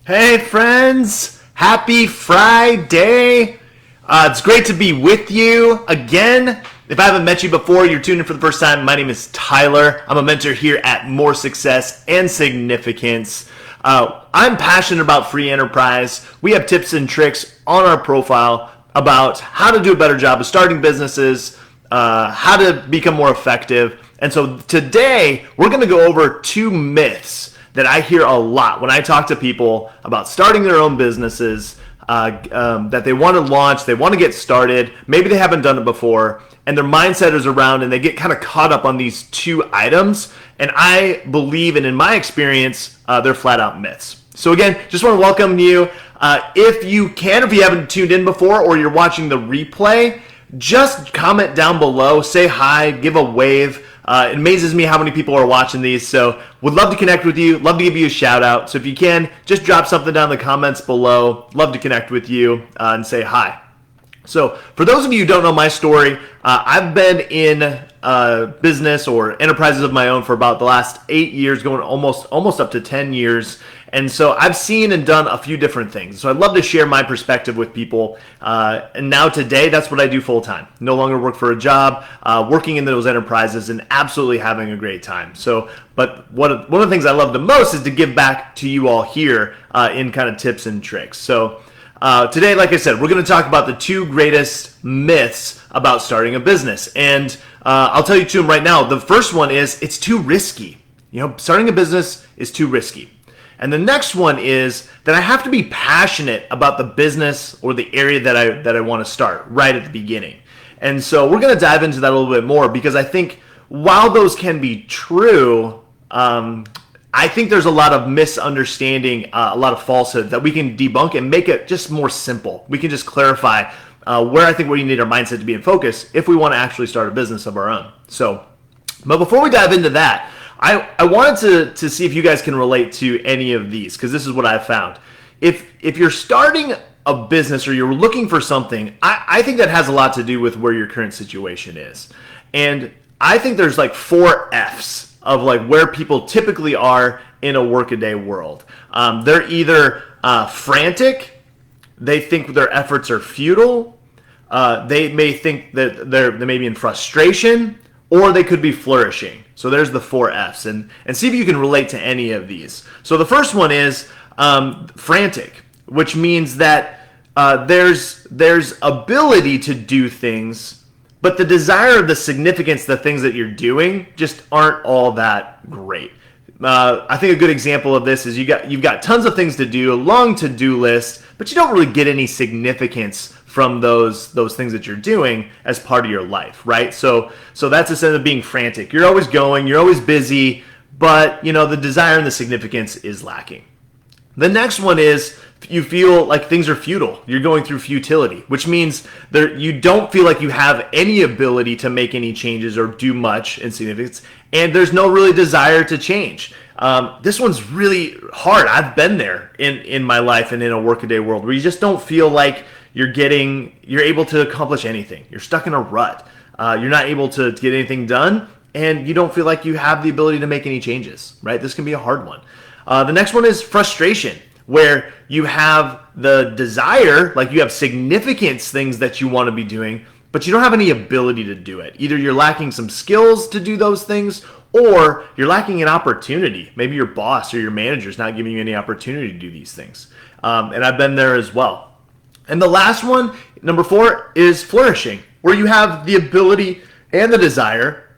Hey friends, happy Friday. It's great to be with you again. If I haven't met you before, you're tuned in for the first time. My name is Tyler. I'm a mentor here at More Success and Significance. I'm passionate about free enterprise. We have tips and tricks on our profile about how to do a better job of starting businesses, how to become more effective. And so today, we're going to go over two myths that I hear a lot when I talk to people about starting their own businesses, that they want to launch, they want to get started, maybe they haven't done it before, and their mindset is around and they get kind of caught up on these two items. And I believe, and in my experience, they're flat out myths. So again, just want to welcome you. If you haven't tuned in before or you're watching the replay, just comment down below, say hi, give a wave. It amazes me how many people are watching these, so would love to connect with you, love to give you a shout out. So if you can, just drop something down in the comments below. Love to connect with you and say hi. So for those of you who don't know my story, I've been in business or enterprises of my own for about the last 8 years, going almost up to 10 years. And so I've seen and done a few different things. So I'd love to share my perspective with people. And now today, that's what I do full time. No longer work for a job, working in those enterprises and absolutely having a great time. But one of the things I love the most is to give back to you all here in kind of tips and tricks. So today, like I said, we're going to talk about the two greatest myths about starting a business. And I'll tell you two of them right now. The first one is it's too risky. Starting a business is too risky. And the next one is that I have to be passionate about the business or the area that I want to start right at the beginning. And so we're going to dive into that a little bit more because I think while those can be true, I think there's a lot of misunderstanding, a lot of falsehood that we can debunk and make it just more simple. We can just clarify where I think we need our mindset to be in focus if we want to actually start a business of our own. But before we dive into that, I wanted to see if you guys can relate to any of these, because this is what I've found. If you're starting a business or you're looking for something, I think that has a lot to do with where your current situation is. And I think there's like 4 F's of like where people typically are in a workaday world. They're either frantic, they think their efforts are futile, they may think that they may be in frustration, or they could be flourishing. So there's the 4 F's, and see if you can relate to any of these. So the first one is frantic, which means that there's ability to do things, but the desire of the significance, the things that you're doing, just aren't all that great. I think a good example of this is you've got tons of things to do, a long to-do list, but you don't really get any significance from those things that you're doing as part of your life, right? So that's a sense of being frantic. You're always going, you're always busy, but the desire and the significance is lacking. The next one is you feel like things are futile. You're going through futility, which means you don't feel like you have any ability to make any changes or do much in significance, and there's no really desire to change. This one's really hard. I've been there in my life and in a workaday world where you just don't feel like you're able to accomplish anything. You're stuck in a rut. You're not able to get anything done, and you don't feel like you have the ability to make any changes, right? This can be a hard one. The next one is frustration, where you have the desire, like you have significance things that you want to be doing, but you don't have any ability to do it. Either you're lacking some skills to do those things, or you're lacking an opportunity. Maybe your boss or your manager is not giving you any opportunity to do these things. And I've been there as well. And the last one, number 4, is flourishing, where you have the ability and the desire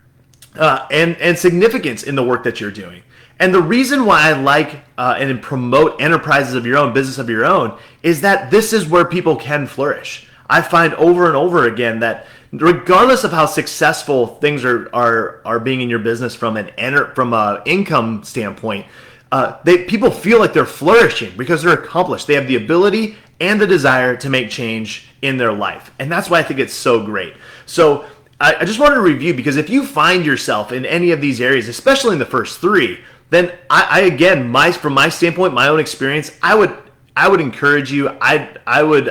and significance in the work that you're doing. And the reason why I like and promote enterprises of your own, business of your own, is that this is where people can flourish. I find over and over again that regardless of how successful things are being in your business from an income standpoint, people feel like they're flourishing because they're accomplished. They have the ability and the desire to make change in their life. And that's why I think it's so great. So I just wanted to review, because if you find yourself in any of these areas, especially in the first 3, then from my standpoint, my own experience, I would encourage you, I would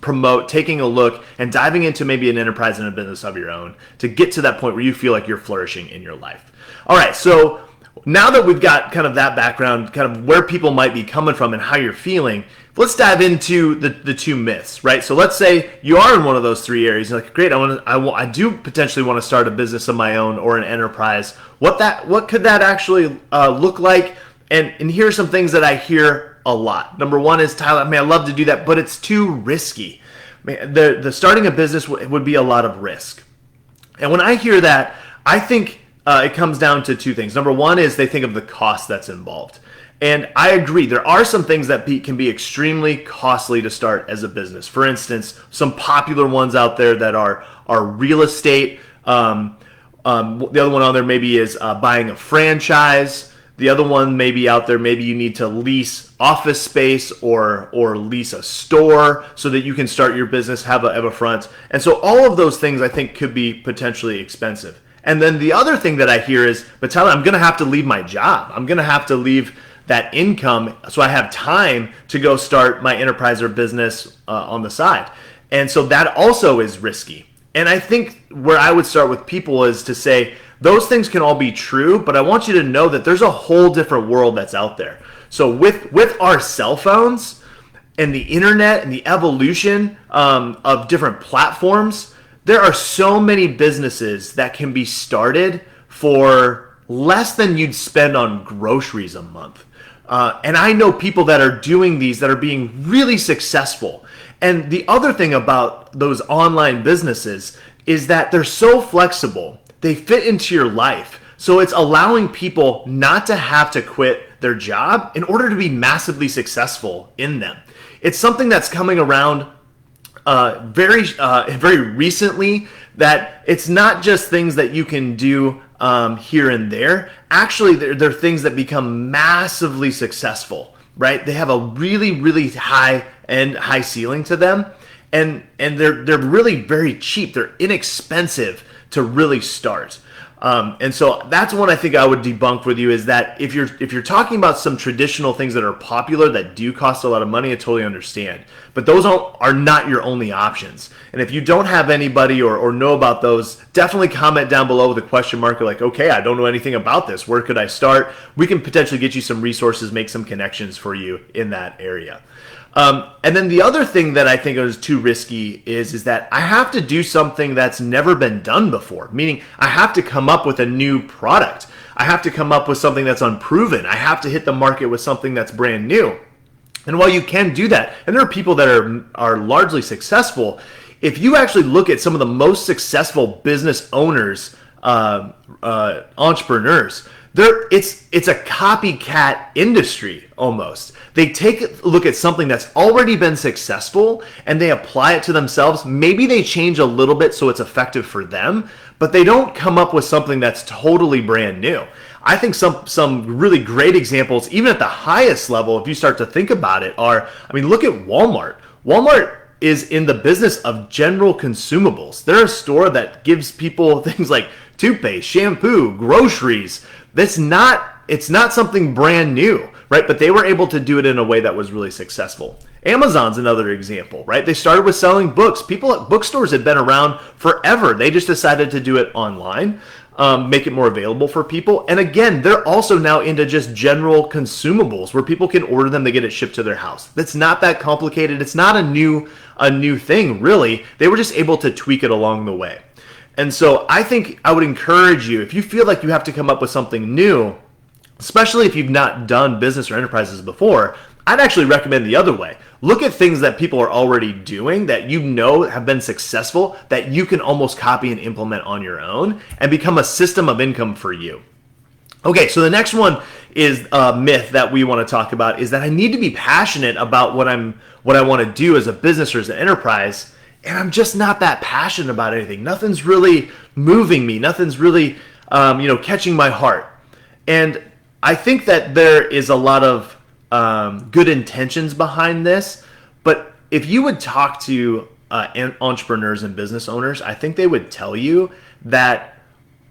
promote taking a look and diving into maybe an enterprise and a business of your own to get to that point where you feel like you're flourishing in your life. All right, so now that we've got kind of that background, kind of where people might be coming from and how you're feeling, let's dive into the two myths, right? So let's say you are in one of those three areas. You're like, great, I do potentially want to start a business of my own or an enterprise. What could that actually look like? And here's some things that I hear a lot. Number one is, Tyler, I love to do that, but it's too risky. The starting a business would be a lot of risk. And when I hear that, I think it comes down to two things. Number one is they think of the cost that's involved. And I agree, there are some things that can be extremely costly to start as a business. For instance, some popular ones out there that are real estate. The other one on there maybe is buying a franchise. The other one maybe out there, maybe you need to lease office space or lease a store so that you can start your business, have a front. And so all of those things I think could be potentially expensive. And then the other thing that I hear is, but Tyler, I'm going to have to leave my job. I'm going to have to leave that income so I have time to go start my enterprise or business on the side. And so that also is risky. And I think where I would start with people is to say, those things can all be true, but I want you to know that there's a whole different world that's out there. So with our cell phones and the internet and the evolution of different platforms, there are so many businesses that can be started for less than you'd spend on groceries a month. And I know people that are doing these that are being really successful. And the other thing about those online businesses is that they're so flexible. They fit into your life. So it's allowing people not to have to quit their job in order to be massively successful in them. It's something that's coming around very recently, that it's not just things that you can do here and there. Actually, they're things that become massively successful, right? They have a really, really high ceiling to them, and they're really very cheap. They're inexpensive to really start. And so that's one I think I would debunk with you, is that if you're talking about some traditional things that are popular that do cost a lot of money, I totally understand. But those are not your only options. And if you don't have anybody or know about those, definitely comment down below with a question mark. Like, okay, I don't know anything about this. Where could I start? We can potentially get you some resources, make some connections for you in that area. And then the other thing that I think is too risky is that I have to do something that's never been done before, meaning I have to come up with a new product. I have to come up with something that's unproven. I have to hit the market with something that's brand new. And while you can do that, and there are people that are largely successful, if you actually look at some of the most successful business owners, entrepreneurs, it's a copycat industry almost. They take a look at something that's already been successful and they apply it to themselves. Maybe they change a little bit so it's effective for them, but they don't come up with something that's totally brand new. I think some really great examples, even at the highest level, if you start to think about it, look at Walmart. Walmart is in the business of general consumables. They're a store that gives people things like toothpaste, shampoo, groceries. It's not something brand new, right? But they were able to do it in a way that was really successful. Amazon's another example, right? They started with selling books. People at bookstores had been around forever. They just decided to do it online, make it more available for people. And again, they're also now into just general consumables where people can order them, they get it shipped to their house. That's not that complicated. It's not a new thing, really. They were just able to tweak it along the way. And so I think I would encourage you, if you feel like you have to come up with something new, especially if you've not done business or enterprises before, I'd actually recommend the other way. Look at things that people are already doing that you know have been successful, that you can almost copy and implement on your own and become a system of income for you. Okay, so the next one is a myth that we want to talk about, is that I need to be passionate about what I want to do as a business or as an enterprise, and I'm just not that passionate about anything. Nothing's really moving me. Nothing's really catching my heart. And I think that there is a lot of good intentions behind this, but if you would talk to entrepreneurs and business owners, I think they would tell you that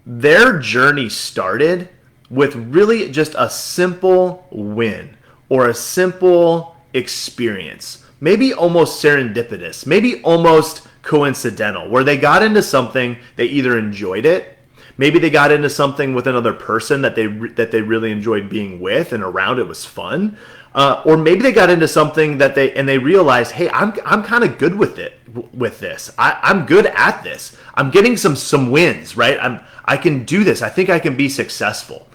their journey started with really just a simple win or a simple experience, maybe almost serendipitous, maybe almost coincidental, where they got into something, they either enjoyed it, Maybe they got into something with another person that they really enjoyed being with and around. It was fun. Or maybe they got into something that they realized, hey, I'm kind of good with this. I'm good at this. I'm getting some wins, right? I can do this. I think I can be successful.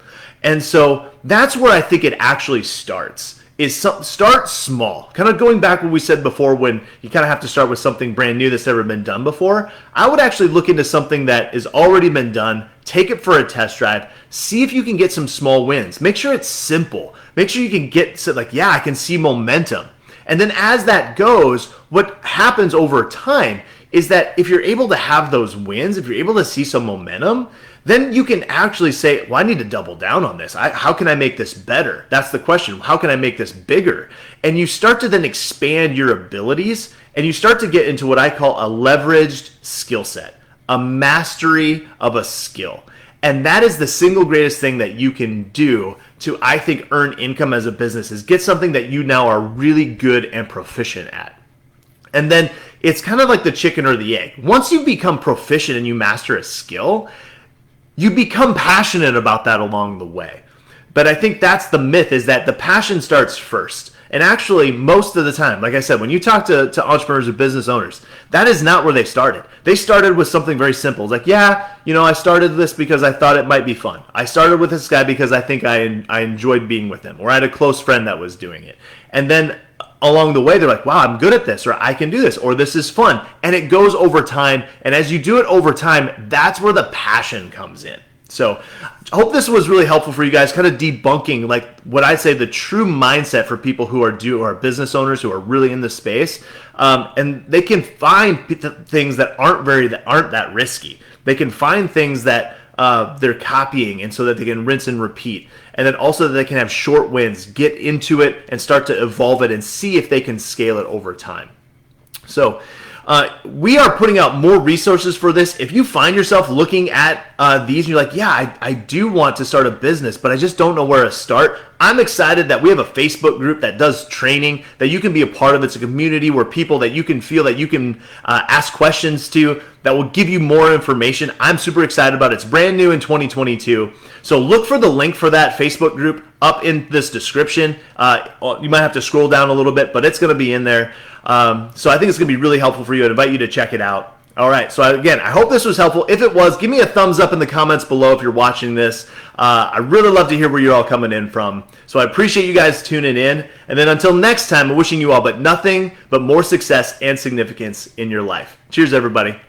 And so that's where I think it actually starts. Start small. Kind of going back what we said before, when you kind of have to start with something brand new that's never been done before. I would actually look into something that has already been done, take it for a test drive, see if you can get some small wins. Make sure it's simple. Make sure you can get yeah, I can see momentum. And then as that goes, what happens over time is that if you're able to have those wins, if you're able to see some momentum, then you can actually say, well, I need to double down on this. How can I make this better? That's the question. How can I make this bigger? And you start to then expand your abilities, and you start to get into what I call a leveraged skill set, a mastery of a skill. And that is the single greatest thing that you can do to, I think, earn income as a business, is get something that you now are really good and proficient at. And then it's kind of like the chicken or the egg. Once you become proficient and you master a skill, you become passionate about that along the way. But I think that's the myth, is that the passion starts first. And actually, most of the time, like I said, when you talk to entrepreneurs or business owners, that is not where they started. They started with something very simple. It's like, yeah, I started this because I thought it might be fun. I started with this guy because I think I enjoyed being with him, or I had a close friend that was doing it. And then along the way, they're like, wow, I'm good at this, or I can do this, or this is fun. And it goes over time. And as you do it over time, that's where the passion comes in. So I hope this was really helpful for you guys, kind of debunking, like, what I'd say the true mindset for people who are business owners who are really in the space. And they can find things that aren't that risky. They can find things that they're copying, and so that they can rinse and repeat. And then also that they can have short wins, get into it and start to evolve it and see if they can scale it over time. So we are putting out more resources for this. If you find yourself looking at these and you're like, yeah, I do want to start a business, but I just don't know where to start, I'm excited that we have a Facebook group that does training that you can be a part of. It's a community where people that you can feel that you can ask questions to, that will give you more information. I'm super excited about it. It's brand new in 2022. So look for the link for that Facebook group up in this description. You might have to scroll down a little bit, but it's going to be in there. So I think it's going to be really helpful for you. I invite you to check it out. All right. So again, I hope this was helpful. If it was, give me a thumbs up in the comments below if you're watching this. I really love to hear where you're all coming in from. So I appreciate you guys tuning in. And then until next time, I'm wishing you all nothing but more success and significance in your life. Cheers, everybody.